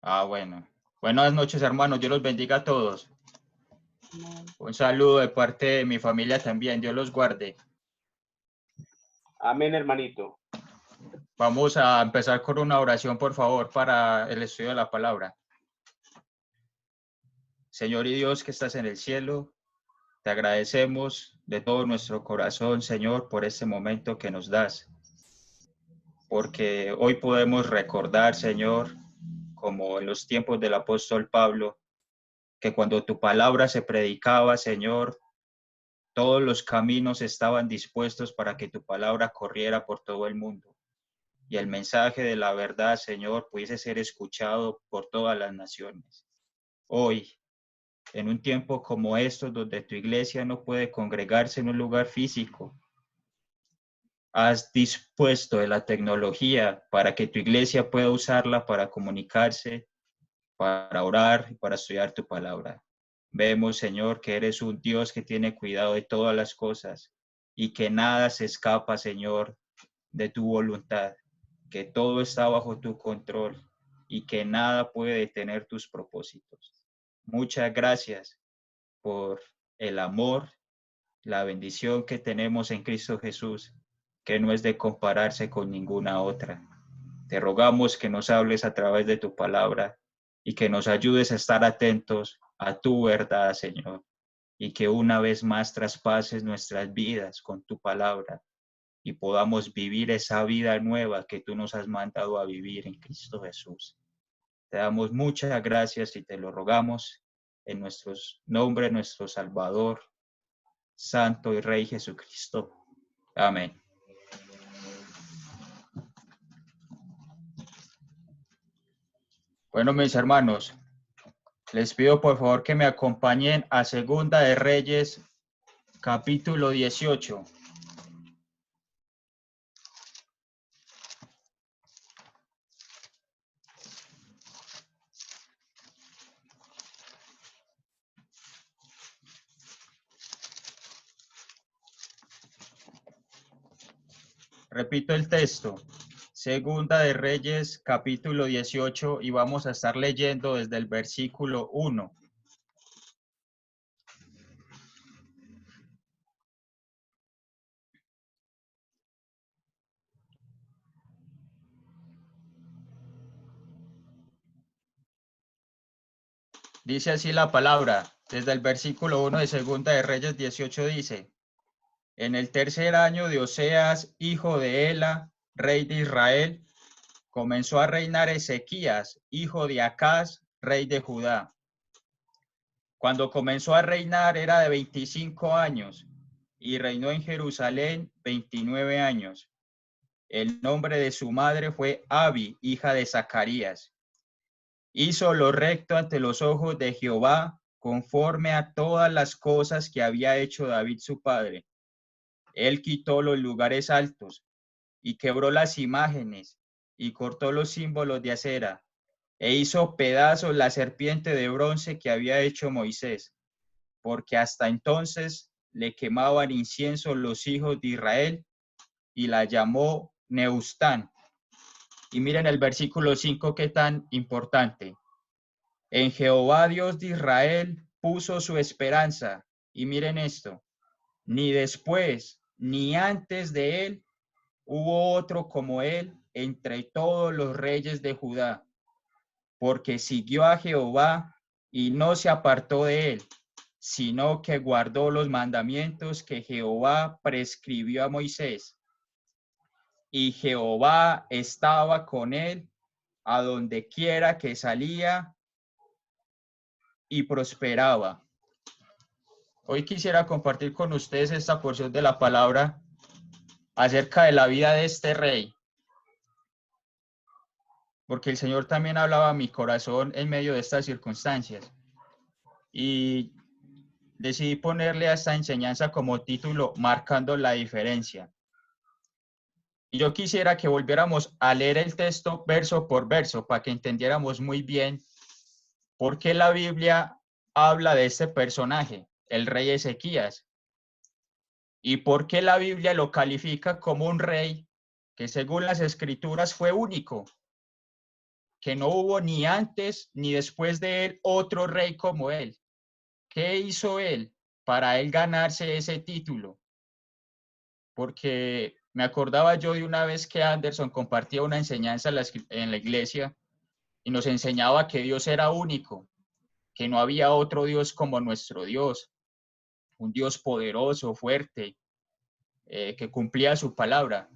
Bueno. Buenas noches, hermanos. Dios los bendiga a todos. Un saludo de parte de mi familia también. Dios los guarde. Amén, hermanito. Vamos a empezar con una oración, por favor, para el estudio de la palabra. Señor y Dios que estás en el cielo, te agradecemos de todo nuestro corazón, Señor, por este momento que nos das. Porque hoy podemos recordar, Señor, como en los tiempos del apóstol Pablo, que cuando tu palabra se predicaba, Señor, todos los caminos estaban dispuestos para que tu palabra corriera por todo el mundo y el mensaje de la verdad, Señor, pudiese ser escuchado por todas las naciones. Hoy, en un tiempo como estos, donde tu iglesia no puede congregarse en un lugar físico, has dispuesto de la tecnología para que tu iglesia pueda usarla para comunicarse, para orar y para estudiar tu palabra. Vemos, Señor, que eres un Dios que tiene cuidado de todas las cosas y que nada se escapa, Señor, de tu voluntad, que todo está bajo tu control y que nada puede detener tus propósitos. Muchas gracias por el amor, la bendición que tenemos en Cristo Jesús, que no es de compararse con ninguna otra. Te rogamos que nos hables a través de tu palabra y que nos ayudes a estar atentos a tu verdad, Señor, y que una vez más traspases nuestras vidas con tu palabra y podamos vivir esa vida nueva que tú nos has mandado a vivir en Cristo Jesús. Te damos muchas gracias y te lo rogamos en nuestro nombre, nuestro Salvador, Santo y Rey Jesucristo. Amén. Bueno, mis hermanos, les pido por favor que me acompañen a Segunda de Reyes, capítulo 18. Repito el texto. Segunda de Reyes, capítulo 18, y vamos a estar leyendo desde el versículo 1. Dice así la palabra, desde el versículo 1 de Segunda de Reyes 18 dice, en el tercer año de Oseas, hijo de Ela, rey de Israel, comenzó a reinar Ezequías, hijo de Acaz, rey de Judá. Cuando comenzó a reinar era de 25 años y reinó en Jerusalén 29 años. El nombre de su madre fue Abi, hija de Zacarías. Hizo lo recto ante los ojos de Jehová, conforme a todas las cosas que había hecho David su padre. Él quitó los lugares altos y quebró las imágenes y cortó los símbolos de acera e hizo pedazos la serpiente de bronce que había hecho Moisés, porque hasta entonces le quemaban incienso los hijos de Israel y la llamó Neustán. Y miren el versículo 5, qué tan importante. En Jehová Dios de Israel puso su esperanza. Y miren esto, ni después ni antes de él hubo otro como él entre todos los reyes de Judá, porque siguió a Jehová y no se apartó de él, sino que guardó los mandamientos que Jehová prescribió a Moisés. Y Jehová estaba con él a donde quiera que salía y prosperaba. Hoy quisiera compartir con ustedes esta porción de la palabra acerca de la vida de este rey, porque el Señor también hablaba a mi corazón en medio de estas circunstancias. Y decidí ponerle a esta enseñanza como título Marcando la diferencia. Y yo quisiera que volviéramos a leer el texto verso por verso para que entendiéramos muy bien por qué la Biblia habla de este personaje, el rey Ezequías, y por qué la Biblia lo califica como un rey que según las escrituras fue único. que no hubo ni antes ni después de él otro rey como él. ¿Qué hizo él para él ganarse ese título? Porque me acordaba yo de una vez que Anderson compartía una enseñanza en la iglesia y nos enseñaba que Dios era único, que no había otro Dios como nuestro Dios, un Dios poderoso, fuerte, que cumplía su palabra.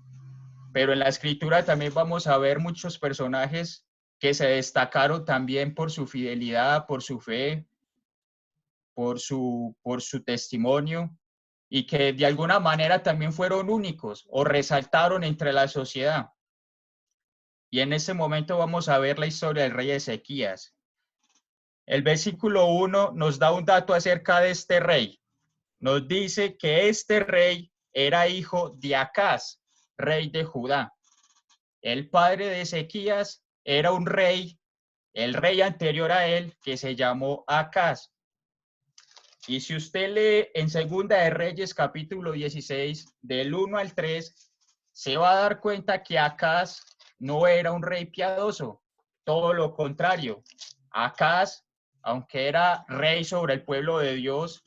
Pero en la escritura también vamos a ver muchos personajes que se destacaron también por su fidelidad, por su fe, por su testimonio y que de alguna manera también fueron únicos o resaltaron entre la sociedad. Y en este momento vamos a ver la historia del rey Ezequías. El versículo 1 nos da un dato acerca de este rey. Nos dice que este rey era hijo de Acaz, rey de Judá. El padre de Ezequías era un rey, el rey anterior a él, que se llamó Acaz. Y si usted lee en Segunda de Reyes, capítulo 16, del 1 al 3, se va a dar cuenta que Acaz no era un rey piadoso, todo lo contrario. Acaz, aunque era rey sobre el pueblo de Dios,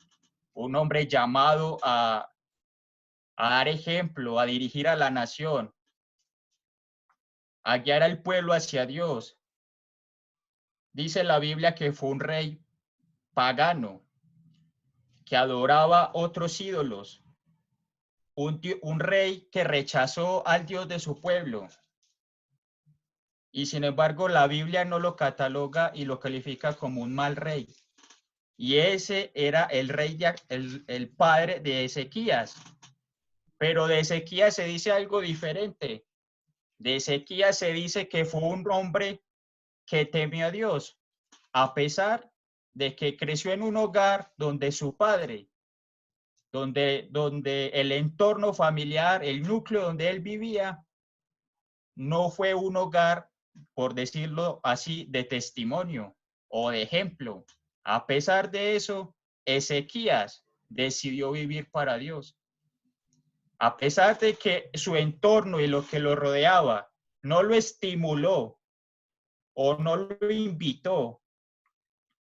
un hombre llamado a dar ejemplo, a dirigir a la nación, a guiar al pueblo hacia Dios. Dice la Biblia que fue un rey pagano, que adoraba otros ídolos, un rey que rechazó al Dios de su pueblo. Y sin embargo, la Biblia no lo cataloga y lo califica como un mal rey. Y ese era el rey, el padre de Ezequías. Pero de Ezequías se dice algo diferente. De Ezequías se dice que fue un hombre que temió a Dios, a pesar de que creció en un hogar donde su padre, donde el entorno familiar, el núcleo donde él vivía, no fue un hogar, por decirlo así, de testimonio o de ejemplo. A pesar de eso, Ezequías decidió vivir para Dios. A pesar de que su entorno y lo que lo rodeaba no lo estimuló o no lo invitó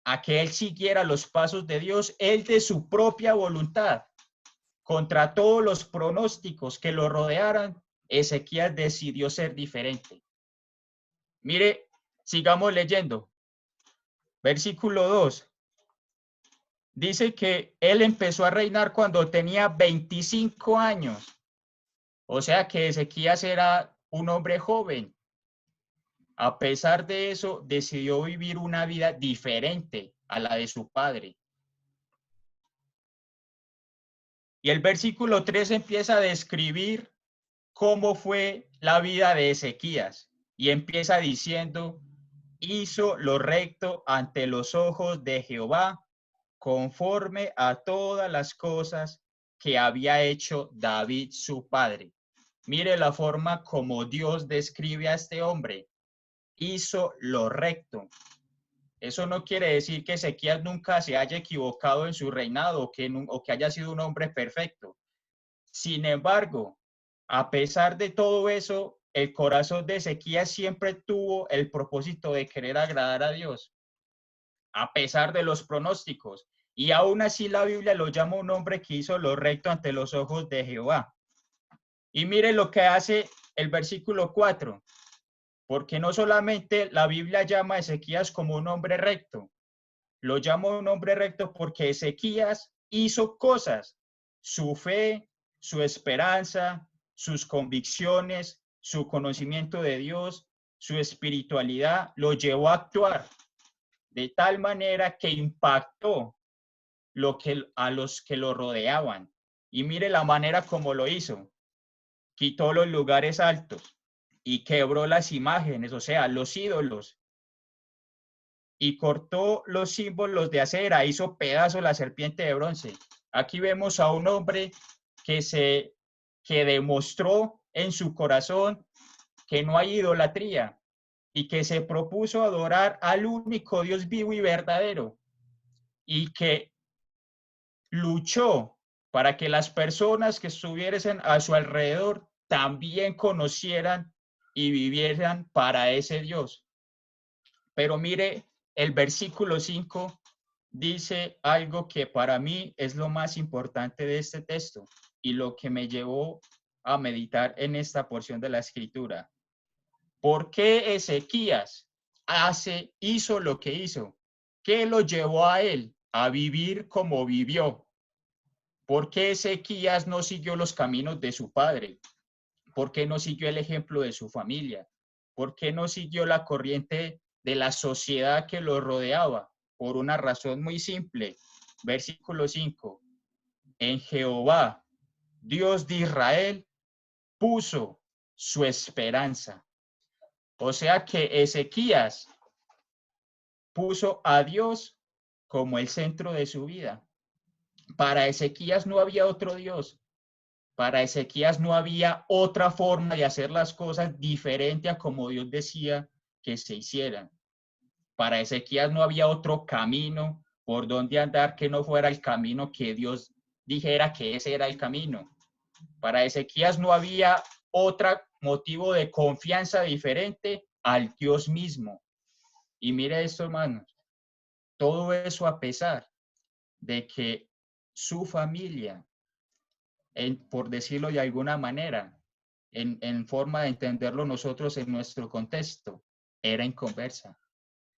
a que él siguiera los pasos de Dios, él de su propia voluntad, contra todos los pronósticos que lo rodearan, Ezequías decidió ser diferente. Mire, sigamos leyendo. Versículo 2. Dice que él empezó a reinar cuando tenía 25 años. O sea que Ezequías era un hombre joven. A pesar de eso, decidió vivir una vida diferente a la de su padre. Y el versículo 3 empieza a describir cómo fue la vida de Ezequías. Y empieza diciendo, hizo lo recto ante los ojos de Jehová, conforme a todas las cosas que había hecho David su padre. Mire la forma como Dios describe a este hombre. Hizo lo recto. Eso no quiere decir que Ezequías nunca se haya equivocado en su reinado o que haya sido un hombre perfecto. Sin embargo, a pesar de todo eso, el corazón de Ezequías siempre tuvo el propósito de querer agradar a Dios, a pesar de los pronósticos. Y aún así la Biblia lo llama un hombre que hizo lo recto ante los ojos de Jehová. Y mire lo que hace el versículo 4, porque no solamente la Biblia llama a Ezequías como un hombre recto, lo llama un hombre recto porque Ezequías hizo cosas, su fe, su esperanza, sus convicciones, su conocimiento de Dios, su espiritualidad, lo llevó a actuar de tal manera que impactó a los que lo rodeaban. Y mire la manera como lo hizo. Quitó los lugares altos y quebró las imágenes, o sea, los ídolos, y cortó los símbolos de acera, hizo pedazo la serpiente de bronce. Aquí vemos a un hombre que demostró en su corazón que no hay idolatría y que se propuso adorar al único Dios vivo y verdadero, y que luchó para que las personas que estuviesen a su alrededor también conocieran y vivieran para ese Dios. Pero mire, el versículo 5 dice algo que para mí es lo más importante de este texto y lo que me llevó a meditar en esta porción de la escritura. ¿Por qué Ezequías hizo lo que hizo? ¿Qué lo llevó a él a vivir como vivió? ¿Por qué Ezequías no siguió los caminos de su padre? ¿Por qué no siguió el ejemplo de su familia? ¿Por qué no siguió la corriente de la sociedad que lo rodeaba? Por una razón muy simple. Versículo 5. En Jehová, Dios de Israel, puso su esperanza. O sea que Ezequías puso a Dios como el centro de su vida. Para Ezequías no había otro Dios. Para Ezequías no había otra forma de hacer las cosas diferente a como Dios decía que se hicieran. Para Ezequías no había otro camino por donde andar que no fuera el camino que Dios dijera que ese era el camino. Para Ezequías no había otro motivo de confianza diferente al Dios mismo. Y mire esto, hermanos, todo eso a pesar de que su familia, por decirlo de alguna manera, en forma de entenderlo nosotros en nuestro contexto, era inconversa.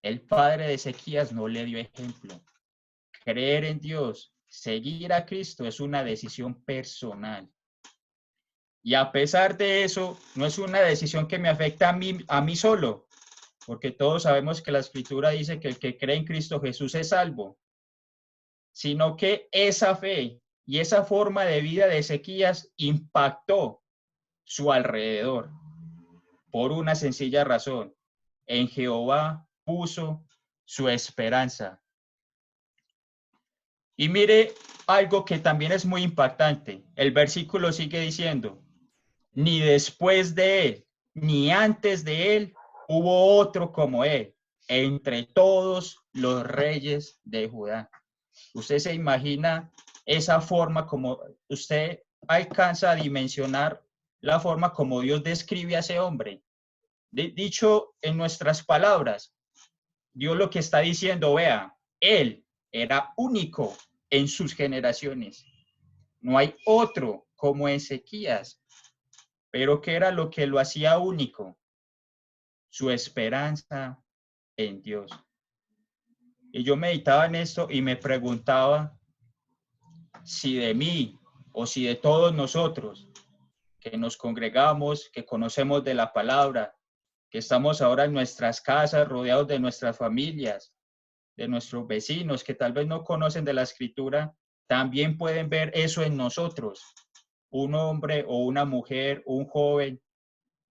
El padre de Ezequías no le dio ejemplo. Creer en Dios, seguir a Cristo es una decisión personal. Y a pesar de eso, no es una decisión que me afecta a mí solo, porque todos sabemos que la Escritura dice que el que cree en Cristo Jesús es salvo, sino que esa fe y esa forma de vida de Ezequías impactó su alrededor por una sencilla razón. En Jehová puso su esperanza. Y mire algo que también es muy impactante. El versículo sigue diciendo, ni después de él, ni antes de él, hubo otro como él, entre todos los reyes de Judá. Usted se imagina esa forma como usted alcanza a dimensionar la forma como Dios describe a ese hombre. Dicho en nuestras palabras, Dios lo que está diciendo, vea, él era único en sus generaciones. No hay otro como Ezequías. Pero ¿qué era lo que lo hacía único? Su esperanza en Dios. Y yo meditaba en esto y me preguntaba si de mí o si de todos nosotros que nos congregamos, que conocemos de la palabra, que estamos ahora en nuestras casas rodeados de nuestras familias, de nuestros vecinos que tal vez no conocen de la escritura, también pueden ver eso en nosotros, un hombre o una mujer, un joven,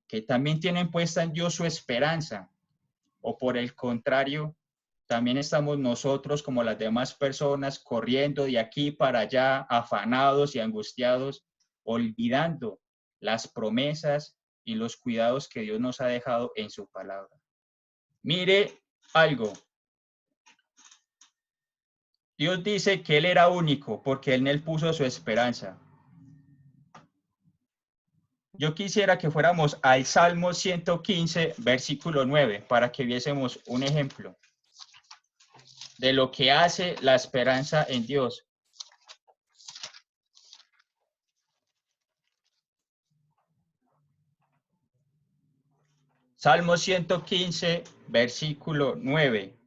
que también tienen puesta en Dios su esperanza, o por el contrario, también estamos nosotros como las demás personas corriendo de aquí para allá, afanados y angustiados, olvidando las promesas y los cuidados que Dios nos ha dejado en su palabra. Mire algo. Dios dice que Él era único porque en Él puso su esperanza. Yo quisiera que fuéramos al Salmo 115, versículo 9, para que viésemos un ejemplo de lo que hace la esperanza en Dios. Salmo 115, versículo 9.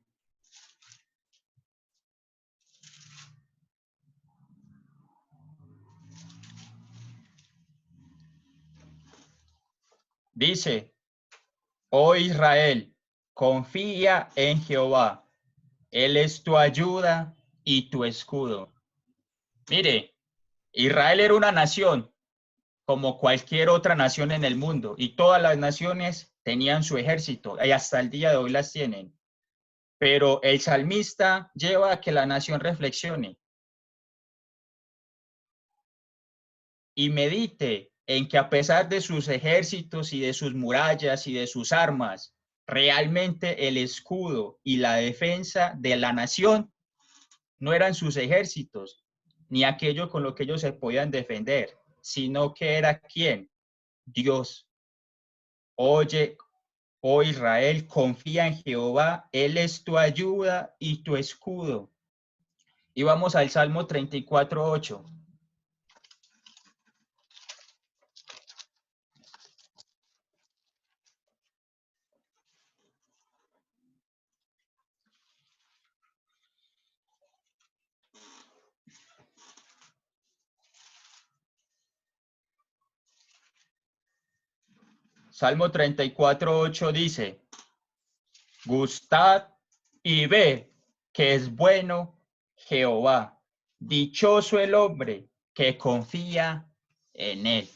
Dice, oh Israel, confía en Jehová. Él es tu ayuda y tu escudo. Mire, Israel era una nación como cualquier otra nación en el mundo y todas las naciones tenían su ejército y hasta el día de hoy las tienen. Pero el salmista lleva a que la nación reflexione y medite en que a pesar de sus ejércitos y de sus murallas y de sus armas, realmente el escudo y la defensa de la nación no eran sus ejércitos, ni aquello con lo que ellos se podían defender, sino que era ¿quién? Dios. Oye, Oh Israel, confía en Jehová, Él es tu ayuda y tu escudo. Y vamos al Salmo 34:8. Salmo 34:8 dice, gustad y ved que es bueno Jehová. Dichoso el hombre que confía en él.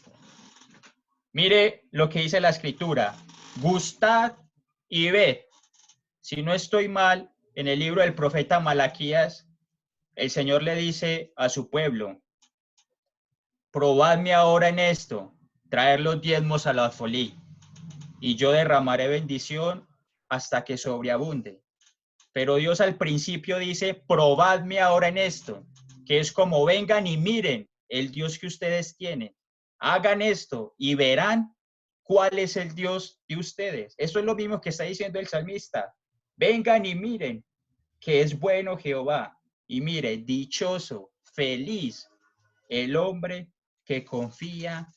Mire lo que dice la escritura. Gustad y ved. Si no estoy mal, en el libro del profeta Malaquías, el Señor le dice a su pueblo, probadme ahora en esto, traer los diezmos a la alfolí, y yo derramaré bendición hasta que sobreabunde. Pero Dios al principio dice, probadme ahora en esto, que es como vengan y miren el Dios que ustedes tienen. Hagan esto y verán cuál es el Dios de ustedes. Eso es lo mismo que está diciendo el salmista. Vengan y miren que es bueno Jehová. Y mire, dichoso, feliz el hombre que confía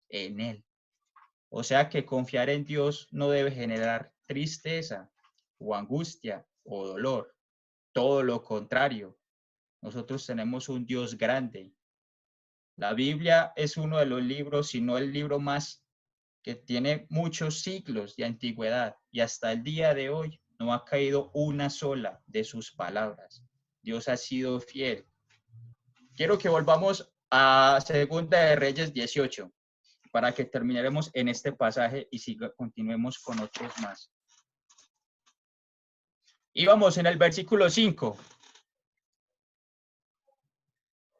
en él. O sea que confiar en Dios no debe generar tristeza o angustia o dolor. Todo lo contrario, nosotros tenemos un Dios grande. La Biblia es uno de los libros, si no el libro más, que tiene muchos siglos de antigüedad y hasta el día de hoy no ha caído una sola de sus palabras. Dios ha sido fiel. Quiero que volvamos a Segunda de Reyes 18 para que terminemos en este pasaje y continuemos con otros más. Y vamos en el versículo 5.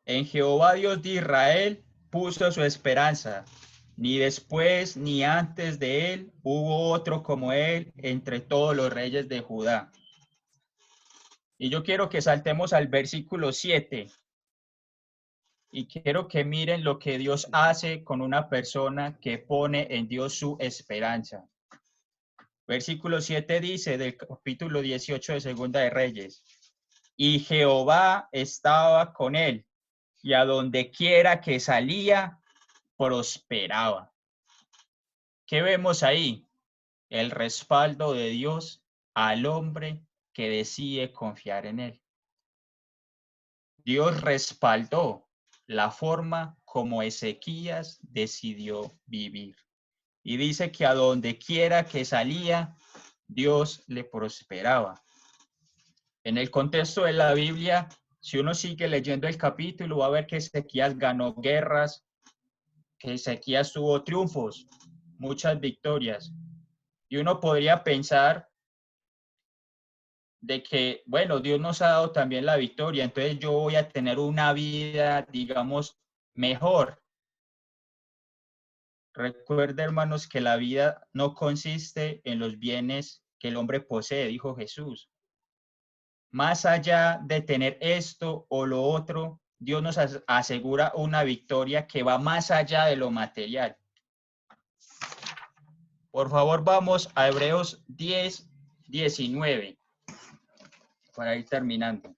En Jehová Dios de Israel puso su esperanza. Ni después ni antes de él hubo otro como él entre todos los reyes de Judá. Y yo quiero que saltemos al versículo 7. Y quiero que miren lo que Dios hace con una persona que pone en Dios su esperanza. Versículo 7 dice del capítulo 18 de Segunda de Reyes. Y Jehová estaba con él, y a donde quiera que salía, prosperaba. ¿Qué vemos ahí? El respaldo de Dios al hombre que decide confiar en él. Dios respaldó la forma como Ezequías decidió vivir. Y dice que a donde quiera que salía, Dios le prosperaba. En el contexto de la Biblia, si uno sigue leyendo el capítulo, va a ver que Ezequías ganó guerras, que Ezequías tuvo triunfos, muchas victorias. Y uno podría pensar de que, bueno, Dios nos ha dado también la victoria, entonces yo voy a tener una vida, digamos, mejor. Recuerda, hermanos, que la vida no consiste en los bienes que el hombre posee, dijo Jesús. Más allá de tener esto o lo otro, Dios nos asegura una victoria que va más allá de lo material. Por favor, vamos a Hebreos 10:19 para ir terminando.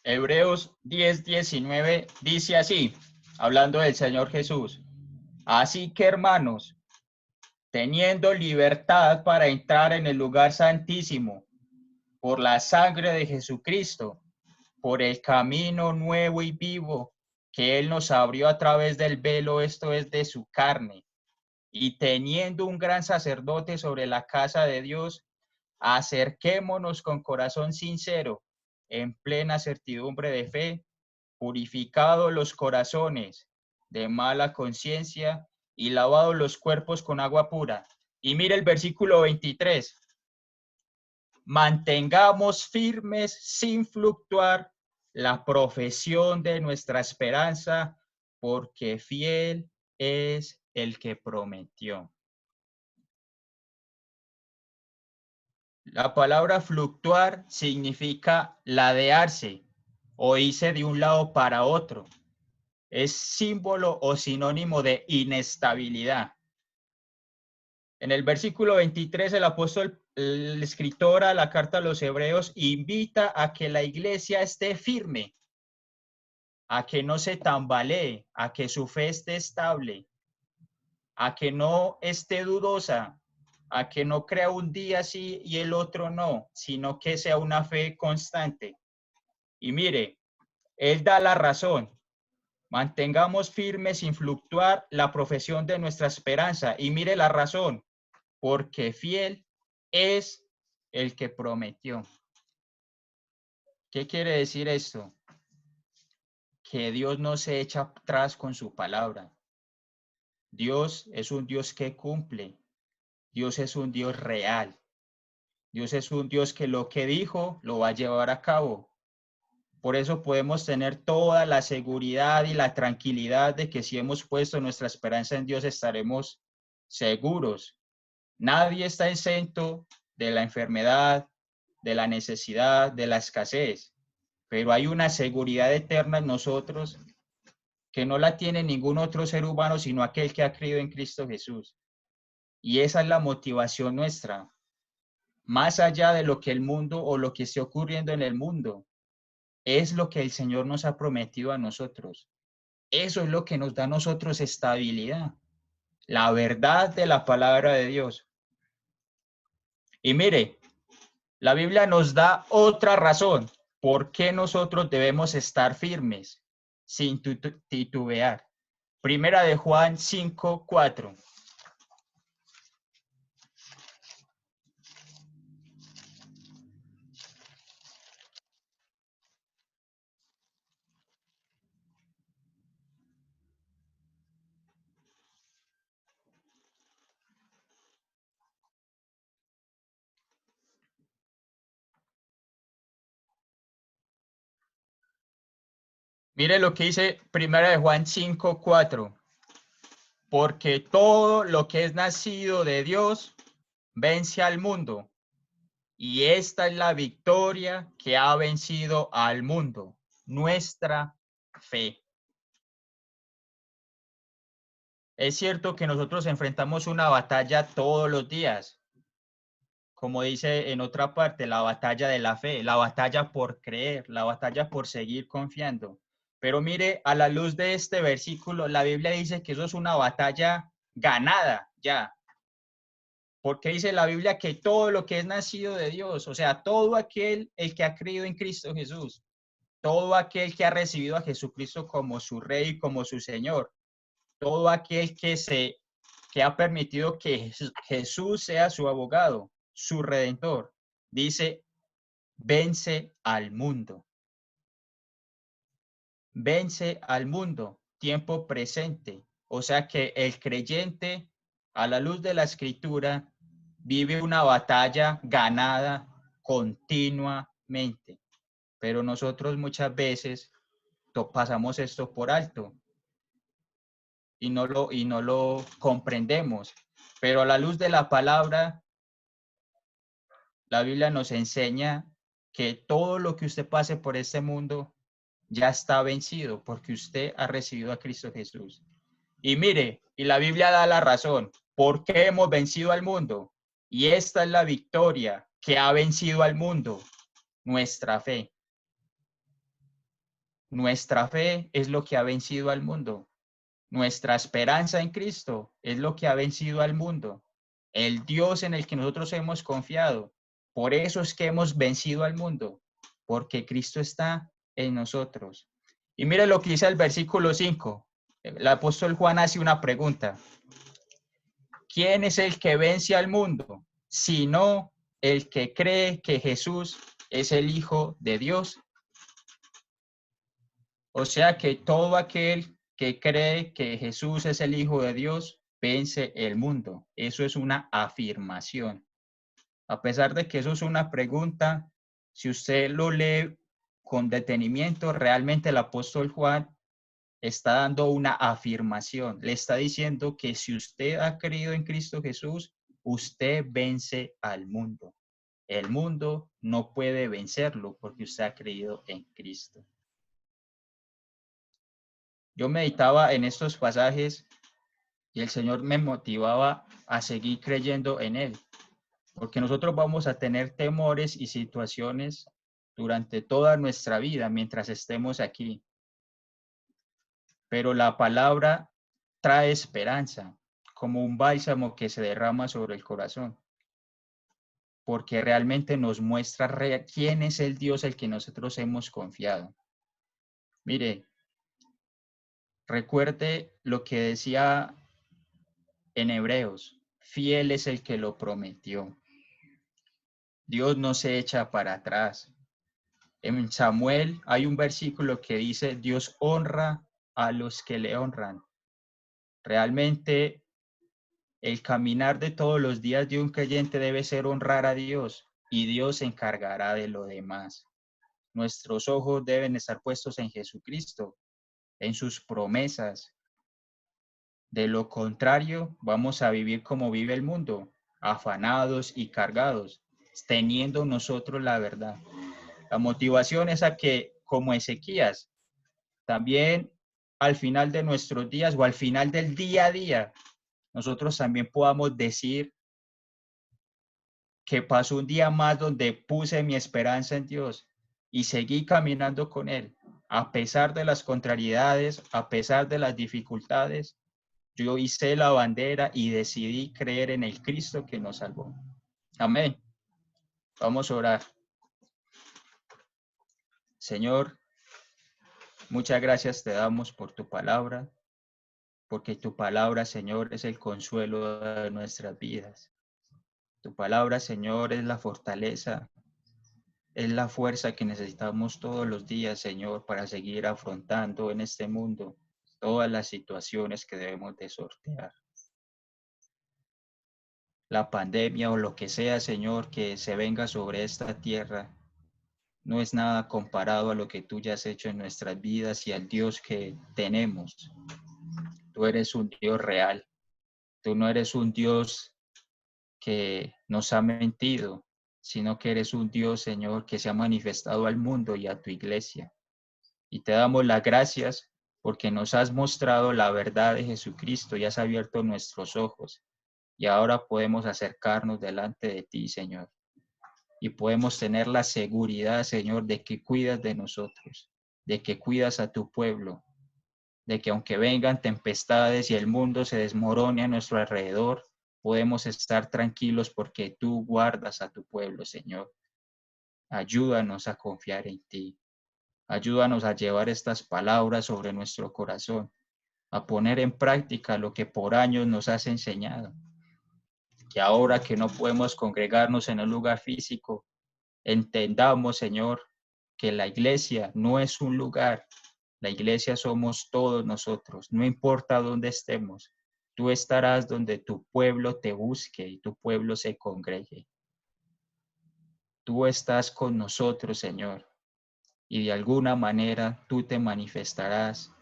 Hebreos 10:19 dice así, hablando del Señor Jesús. Así que, hermanos, teniendo libertad para entrar en el lugar santísimo por la sangre de Jesucristo, por el camino nuevo y vivo que Él nos abrió a través del velo, esto es de su carne, y teniendo un gran sacerdote sobre la casa de Dios, acerquémonos con corazón sincero, en plena certidumbre de fe, purificados los corazones de mala conciencia y lavados los cuerpos con agua pura. Y mire el versículo 23. Mantengamos firmes sin fluctuar la profesión de nuestra esperanza, porque fiel es el que prometió. La palabra fluctuar significa ladearse o irse de un lado para otro. Es símbolo o sinónimo de inestabilidad. En el versículo 23, el apóstol, el escritor a la carta a los hebreos, invita a que la iglesia esté firme, a que no se tambalee, a que su fe esté estable, a que no esté dudosa, a que no crea un día sí y el otro no, sino que sea una fe constante. Y mire, él da la razón. Mantengamos firme sin fluctuar la profesión de nuestra esperanza. Y mire la razón, porque fiel es el que prometió. ¿Qué quiere decir esto? Que Dios no se echa atrás con su palabra. Dios es un Dios que cumple. Dios es un Dios real. Dios es un Dios que lo que dijo lo va a llevar a cabo. Por eso podemos tener toda la seguridad y la tranquilidad de que si hemos puesto nuestra esperanza en Dios estaremos seguros. Nadie está exento de la enfermedad, de la necesidad, de la escasez, pero hay una seguridad eterna en nosotros que no la tiene ningún otro ser humano sino aquel que ha creído en Cristo Jesús. Y esa es la motivación nuestra, más allá de lo que el mundo o lo que esté ocurriendo en el mundo. Es lo que el Señor nos ha prometido a nosotros. Eso es lo que nos da a nosotros estabilidad, la verdad de la palabra de Dios. Y mire, la Biblia nos da otra razón por qué nosotros debemos estar firmes sin titubear. Primera de Juan 5:4. Mire lo que dice Primera de Juan 5:4. Porque todo lo que es nacido de Dios vence al mundo. Y esta es la victoria que ha vencido al mundo, nuestra fe. Es cierto que nosotros enfrentamos una batalla todos los días, como dice en otra parte, la batalla de la fe, la batalla por creer, la batalla por seguir confiando. Pero mire, a la luz de este versículo, la Biblia dice que eso es una batalla ganada ya. Porque dice la Biblia que todo lo que es nacido de Dios, o sea, todo aquel el que ha creído en Cristo Jesús, todo aquel que ha recibido a Jesucristo como su Rey, como su Señor, todo aquel que ha permitido que Jesús sea su abogado, su Redentor, dice, vence al mundo. Vence al mundo, tiempo presente. O sea que el creyente, a la luz de la Escritura, vive una batalla ganada continuamente. Pero nosotros muchas veces pasamos esto por alto y no lo comprendemos. Pero a la luz de la palabra, la Biblia nos enseña que todo lo que usted pase por este mundo ya está vencido porque usted ha recibido a Cristo Jesús. Y mire, y la Biblia da la razón, ¿por qué hemos vencido al mundo? Y esta es la victoria que ha vencido al mundo, nuestra fe. Nuestra fe es lo que ha vencido al mundo. Nuestra esperanza en Cristo es lo que ha vencido al mundo. El Dios en el que nosotros hemos confiado. Por eso es que hemos vencido al mundo, porque Cristo está en nosotros. Y mire lo que dice el versículo 5. El apóstol Juan hace una pregunta. ¿Quién es el que vence al mundo? Sino el que cree que Jesús es el Hijo de Dios. O sea que todo aquel que cree que Jesús es el Hijo de Dios vence el mundo. Eso es una afirmación. A pesar de que eso es una pregunta, si usted lo lee con detenimiento, realmente el apóstol Juan está dando una afirmación. Le está diciendo que si usted ha creído en Cristo Jesús, usted vence al mundo. El mundo no puede vencerlo porque usted ha creído en Cristo. Yo meditaba en estos pasajes y el Señor me motivaba a seguir creyendo en Él, porque nosotros vamos a tener temores y situaciones durante toda nuestra vida mientras estemos aquí. Pero la palabra trae esperanza, como un bálsamo que se derrama sobre el corazón, porque realmente nos muestra quién es el Dios al que nosotros hemos confiado. Mire, recuerde lo que decía en Hebreos, fiel es el que lo prometió. Dios no se echa para atrás. En Samuel hay un versículo que dice, Dios honra a los que le honran. Realmente el caminar de todos los días de un creyente debe ser honrar a Dios y Dios se encargará de lo demás. Nuestros ojos deben estar puestos en Jesucristo, en sus promesas. De lo contrario, vamos a vivir como vive el mundo, afanados y cargados, teniendo nosotros la verdad. La motivación es a que, como Ezequías, también al final de nuestros días o al final del día a día, nosotros también podamos decir que pasó un día más donde puse mi esperanza en Dios y seguí caminando con Él. A pesar de las contrariedades, a pesar de las dificultades, yo hice la bandera y decidí creer en el Cristo que nos salvó. Amén. Vamos a orar. Señor, muchas gracias te damos por tu palabra, porque tu palabra, Señor, es el consuelo de nuestras vidas. Tu palabra, Señor, es la fortaleza, es la fuerza que necesitamos todos los días, Señor, para seguir afrontando en este mundo todas las situaciones que debemos de sortear. La pandemia o lo que sea, Señor, que se venga sobre esta tierra, no es nada comparado a lo que tú ya has hecho en nuestras vidas y al Dios que tenemos. Tú eres un Dios real. Tú no eres un Dios que nos ha mentido, sino que eres un Dios, Señor, que se ha manifestado al mundo y a tu iglesia. Y te damos las gracias porque nos has mostrado la verdad de Jesucristo y has abierto nuestros ojos. Y ahora podemos acercarnos delante de ti, Señor. Y podemos tener la seguridad, Señor, de que cuidas de nosotros, de que cuidas a tu pueblo, de que aunque vengan tempestades y el mundo se desmorone a nuestro alrededor, podemos estar tranquilos porque tú guardas a tu pueblo, Señor. Ayúdanos a confiar en ti. Ayúdanos a llevar estas palabras sobre nuestro corazón, a poner en práctica lo que por años nos has enseñado. Que ahora que no podemos congregarnos en un lugar físico, entendamos, Señor, que la iglesia no es un lugar, la iglesia somos todos nosotros, no importa dónde estemos, tú estarás donde tu pueblo te busque y tu pueblo se congregue. Tú estás con nosotros, Señor, y de alguna manera tú te manifestarás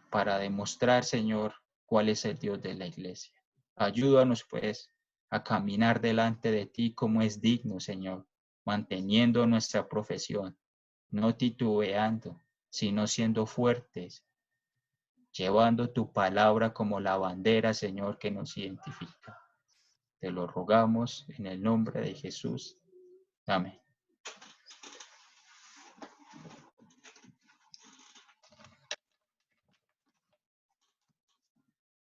para demostrar, Señor, cuál es el Dios de la iglesia. Ayúdanos, pues, a caminar delante de ti como es digno, Señor, manteniendo nuestra profesión, no titubeando, sino siendo fuertes, llevando tu palabra como la bandera, Señor, que nos identifica. Te lo rogamos en el nombre de Jesús. Amén.